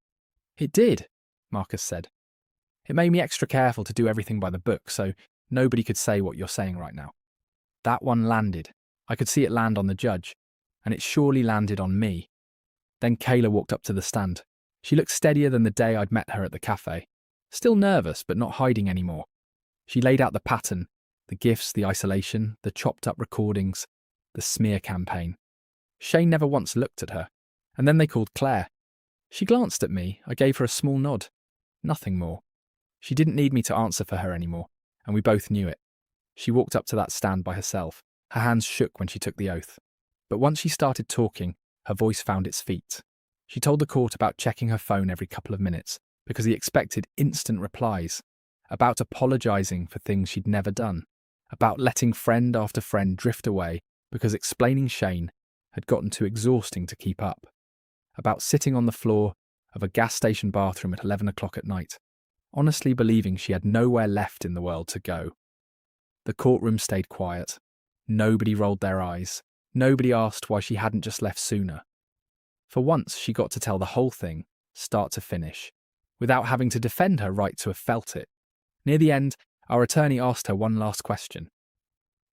It did, Marcus said. It made me extra careful to do everything by the book, so nobody could say what you're saying right now. That one landed. I could see it land on the judge, and it surely landed on me. Then Kayla walked up to the stand. She looked steadier than the day I'd met her at the cafe. Still nervous, but not hiding anymore. She laid out the pattern, the gifts, the isolation, the chopped-up recordings, the smear campaign. Shane never once looked at her, and then they called Claire. She glanced at me. I gave her a small nod. Nothing more. She didn't need me to answer for her anymore, and we both knew it. She walked up to that stand by herself. Her hands shook when she took the oath. But once she started talking, her voice found its feet. She told the court about checking her phone every couple of minutes because he expected instant replies, about apologising for things she'd never done, about letting friend after friend drift away because explaining Shane had gotten too exhausting to keep up, about sitting on the floor of a gas station bathroom at 11 o'clock at night, honestly believing she had nowhere left in the world to go. The courtroom stayed quiet. Nobody rolled their eyes. Nobody asked why she hadn't just left sooner. For once, she got to tell the whole thing, start to finish, without having to defend her right to have felt it. Near the end, our attorney asked her one last question.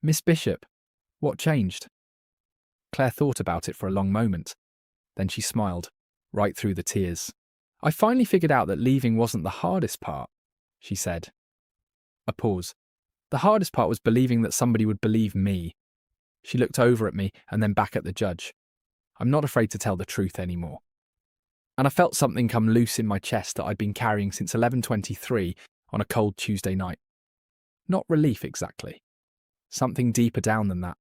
Miss Bishop, what changed? Claire thought about it for a long moment. Then she smiled, right through the tears. I finally figured out that leaving wasn't the hardest part, she said. A pause. The hardest part was believing that somebody would believe me. She looked over at me and then back at the judge. I'm not afraid to tell the truth anymore. And I felt something come loose in my chest that I'd been carrying since 11:23 on a cold Tuesday night. Not relief exactly. Something deeper down than that.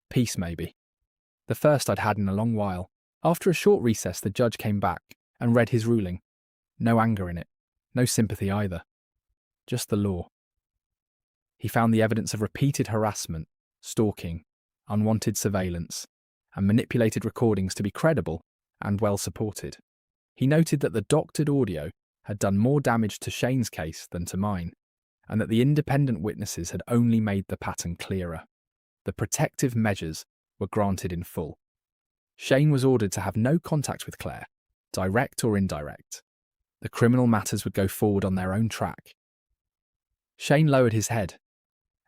Peace, maybe. The first I'd had in a long while. After a short recess, the judge came back and read his ruling. No anger in it. No sympathy either. Just the law. He found the evidence of repeated harassment, stalking, unwanted surveillance, and manipulated recordings to be credible and well supported. He noted that the doctored audio had done more damage to Shane's case than to mine, and that the independent witnesses had only made the pattern clearer. The protective measures were granted in full. Shane was ordered to have no contact with Claire, direct or indirect. The criminal matters would go forward on their own track. Shane lowered his head,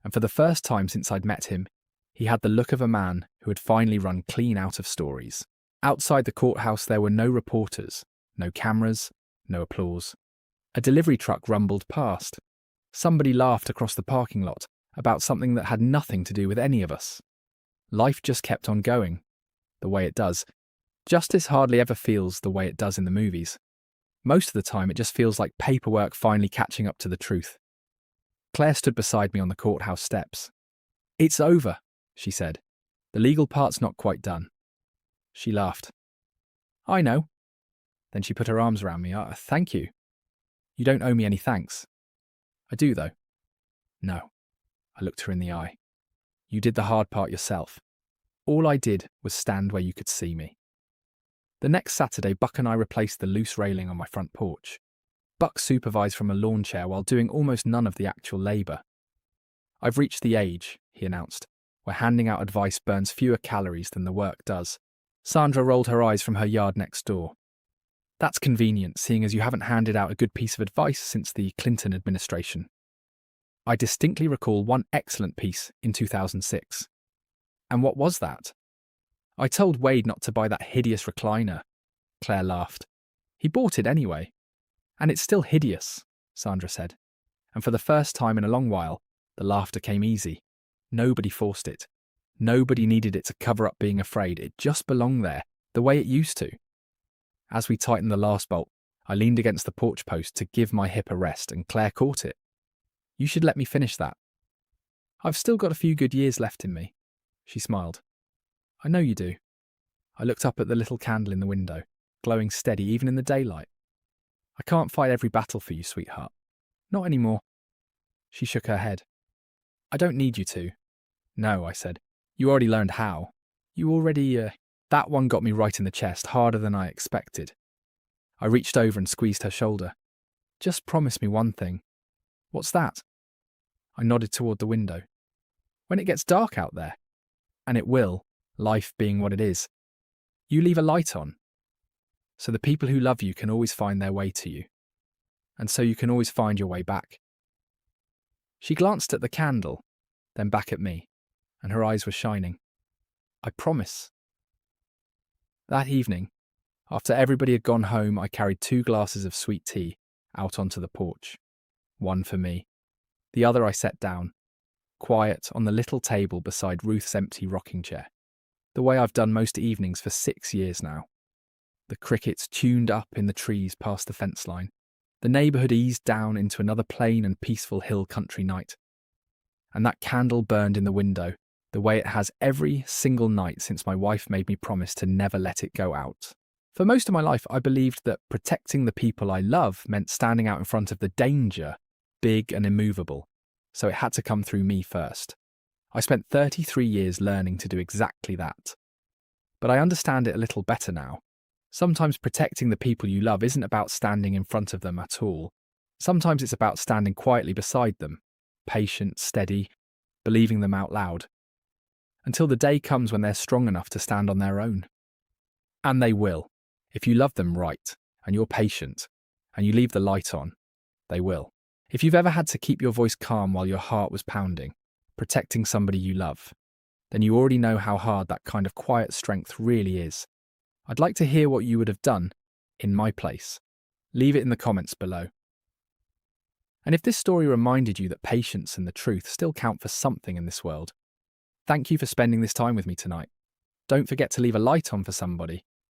and for the first time since I'd met him, he had the look of a man who had finally run clean out of stories. Outside the courthouse there were no reporters, no cameras, no applause. A delivery truck rumbled past. Somebody laughed across the parking lot about something that had nothing to do with any of us. Life just kept on going, the way it does. Justice hardly ever feels the way it does in the movies. Most of the time it just feels like paperwork finally catching up to the truth. Claire stood beside me on the courthouse steps. "It's over," she said. "The legal part's not quite done." She laughed. "I know." Then she put her arms around me. "Thank you." "You don't owe me any thanks." "I do, though." "No." I looked her in the eye. "You did the hard part yourself. All I did was stand where you could see me." The next Saturday, Buck and I replaced the loose railing on my front porch. Buck supervised from a lawn chair while doing almost none of the actual labour. "I've reached the age," he announced, "where handing out advice burns fewer calories than the work does." Sandra rolled her eyes from her yard next door. "That's convenient, seeing as you haven't handed out a good piece of advice since the Clinton administration." I distinctly recall one excellent piece in 2006. "And what was that?" "I told Wade not to buy that hideous recliner." Claire laughed. "He bought it anyway." "And it's still hideous," Sandra said. And for the first time in a long while, the laughter came easy. Nobody forced it. Nobody needed it to cover up being afraid. It just belonged there, the way it used to. As we tightened the last bolt, I leaned against the porch post to give my hip a rest, and Claire caught it. "You should let me finish that." "I've still got a few good years left in me." She smiled. "I know you do." I looked up at the little candle in the window, glowing steady even in the daylight. "I can't fight every battle for you, sweetheart. Not anymore." She shook her head. "I don't need you to." "No," I said. "You already learned how. You already, That one got me right in the chest, harder than I expected. I reached over and squeezed her shoulder. "Just promise me one thing." "What's that?" I nodded toward the window. "When it gets dark out there, and it will, life being what it is, you leave a light on, so the people who love you can always find their way to you, and so you can always find your way back." She glanced at the candle, then back at me, and her eyes were shining. "I promise." That evening, after everybody had gone home, I carried 2 glasses of sweet tea out onto the porch. One for me. The other I set down, quiet on the little table beside Ruth's empty rocking chair, the way I've done most evenings for 6 years now. The crickets tuned up in the trees past the fence line. The neighbourhood eased down into another plain and peaceful hill country night. And that candle burned in the window, the way it has every single night since my wife made me promise to never let it go out. For most of my life, I believed that protecting the people I love meant standing out in front of the danger, big and immovable, so it had to come through me first. I spent 33 years learning to do exactly that. But I understand it a little better now. Sometimes protecting the people you love isn't about standing in front of them at all. Sometimes it's about standing quietly beside them, patient, steady, believing them out loud, until the day comes when they're strong enough to stand on their own. And they will. If you love them right, and you're patient, and you leave the light on, they will. If you've ever had to keep your voice calm while your heart was pounding, protecting somebody you love, then you already know how hard that kind of quiet strength really is. I'd like to hear what you would have done in my place. Leave it in the comments below. And if this story reminded you that patience and the truth still count for something in this world, thank you for spending this time with me tonight. Don't forget to leave a light on for somebody.